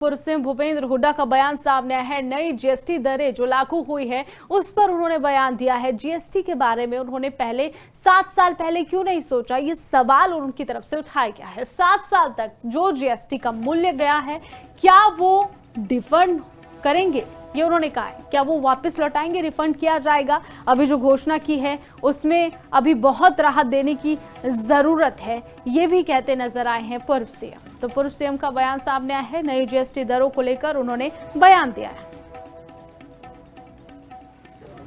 पूर्व सीएम भूपेंद्र हुड्डा का बयान सामने आया है। नई जीएसटी दरें जो लागू हुई है उस पर उन्होंने बयान दिया है। जीएसटी के बारे में उन्होंने पहले 7 साल पहले क्यों नहीं सोचा, ये सवाल उनकी तरफ से उठाया गया है। 7 साल तक जो जीएसटी का मूल्य गया है, क्या वो डिफंड करेंगे, ये उन्होंने कहा है। क्या वो वापस लौटाएंगे, रिफंड किया जाएगा? अभी जो घोषणा की है उसमें अभी बहुत राहत देने की जरूरत है, ये भी कहते नजर आए हैं पूर्व सीएम। तो पूर्व सीएम का बयान सामने आया है। नई जीएसटी दरों को लेकर उन्होंने बयान दिया है।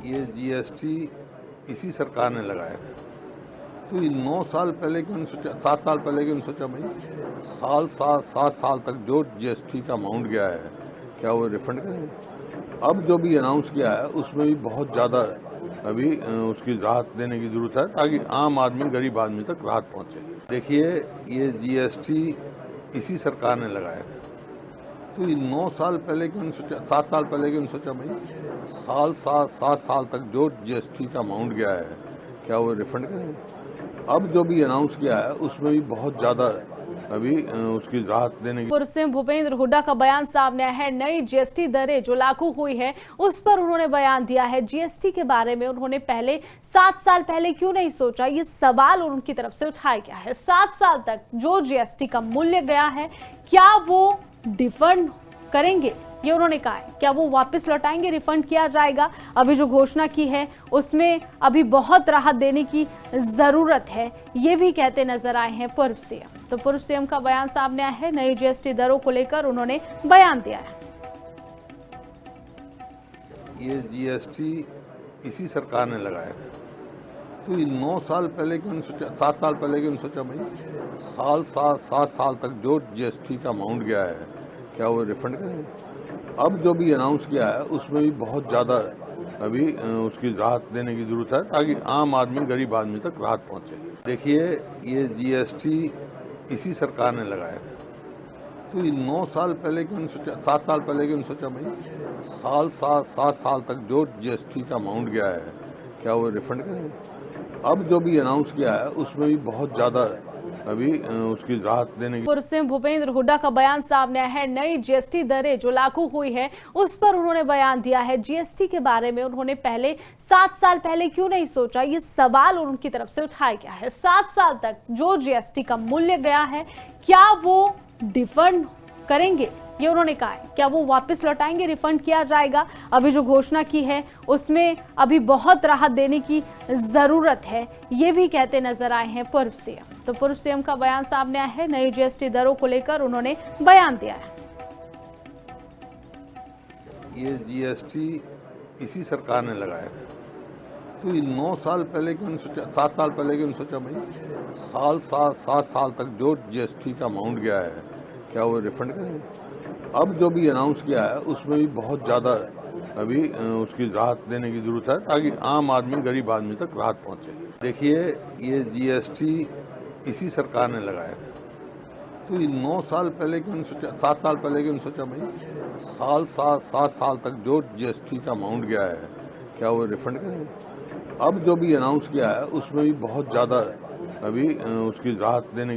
ये जीएसटी इसी सरकार ने लगाया, तो ये 9 साल पहले क्यों नहीं सोचा, 7 साल पहले क्यों नहीं सोचा भाई? 7 साल तक जो जीएसटी का अमाउंट गया है, क्या वो रिफंड करेंगे? अब जो भी अनाउंस किया है उसमें भी बहुत ज़्यादा अभी उसकी राहत देने की जरूरत है, ताकि आम आदमी, गरीब आदमी तक राहत पहुंचे। देखिए, ये जीएसटी इसी सरकार ने लगाया, तो ये 9 साल पहले क्यों नहीं सोचा, 7 साल पहले क्यों नहीं सोचा भाई? 7 साल तक जो जीएसटी का अमाउंट गया है, क्या वो रिफंड करेंगे? अब जो भी अनाउंस किया है उसमें भी बहुत ज़्यादा अभी उसकी राहत देने की। पूर्व सीएम भूपेंद्र हुड्डा का बयान सामने आया है। नई जीएसटी दरें जो लागू हुई है उस पर उन्होंने बयान दिया है। जीएसटी के बारे में उन्होंने पहले 7 साल पहले क्यों नहीं सोचा, ये सवाल उनकी तरफ से उठाया गया है। 7 साल तक जो जीएसटी का मूल्य गया है, क्या वो डिफंड करेंगे, ये उन्होंने कहा है। क्या वो वापस लौटाएंगे, रिफंड किया जाएगा? अभी जो घोषणा की है उसमें अभी बहुत राहत देने की जरूरत है, ये भी कहते नजर आए हैं पूर्व सीएम। तो पूर्व सीएम का बयान सामने आया है। नई जीएसटी दरों को लेकर उन्होंने बयान दिया है। ये जीएसटी इसी सरकार ने लगाया, तो ये 9 साल पहले क्यों नहीं सोचा, 7 साल पहले क्यों नहीं सोचा भाई? 7 साल तक जो जीएसटी का अमाउंट गया है, क्या वो रिफंड करेंगे? अब जो भी अनाउंस किया है उसमें भी बहुत ज़्यादा अभी उसकी राहत देने की जरूरत है, ताकि आम आदमी, गरीब आदमी तक राहत पहुंचे। देखिए, ये जीएसटी इसी सरकार ने लगाया, तो ये 9 साल पहले क्यों नहीं सोचा, 7 साल पहले क्यों नहीं सोचा भाई? 7 साल तक जो जीएसटी का अमाउंट गया है, क्या वो रिफंड करेंगे? अब जो भी अनाउंस किया है उसमें भी बहुत ज़्यादा अभी उसकी राहत देने की। पूर्व सीएम भूपेंद्र हुड्डा का बयान सामने आया है। नई जीएसटी दरें जो लागू हुई है उस पर उन्होंने बयान दिया है। जीएसटी के बारे में उन्होंने पहले 7 साल पहले क्यों नहीं सोचा, ये सवाल उनकी तरफ से उठाया गया है। 7 साल तक जो जीएसटी का मूल्य गया है, क्या वो डिफंड करेंगे, ये उन्होंने कहा है। क्या वो वापस लौटाएंगे, रिफंड किया जाएगा? अभी जो घोषणा की है उसमें अभी बहुत राहत देने की जरूरत है, ये भी कहते नजर आए हैं पूर्व सीएम। तो पूर्व सीएम का बयान सामने आया है। नई जीएसटी दरों को लेकर उन्होंने बयान दिया है। ये जीएसटी इसी सरकार ने लगाया, तो ये 9 साल पहले क्यों नहीं सोचा, 7 साल पहले क्यों नहीं सोचा भाई? 7 साल तक जो जीएसटी का अमाउंट गया है, क्या वो रिफंड करेंगे? अब जो भी अनाउंस किया है उसमें भी बहुत ज़्यादा अभी उसकी राहत देने की जरूरत है, ताकि आम आदमी, गरीब आदमी तक राहत पहुंचे। देखिए, ये जीएसटी इसी सरकार ने लगाया, तो ये 9 साल पहले क्यों नहीं सोचा, 7 साल पहले क्यों नहीं सोचा भाई? 7 साल तक जो जीएसटी का अमाउंट गया है, क्या वो रिफंड करेंगे? अब जो भी अनाउंस किया है उसमें भी बहुत ज़्यादा अभी उसकी राहत देने की।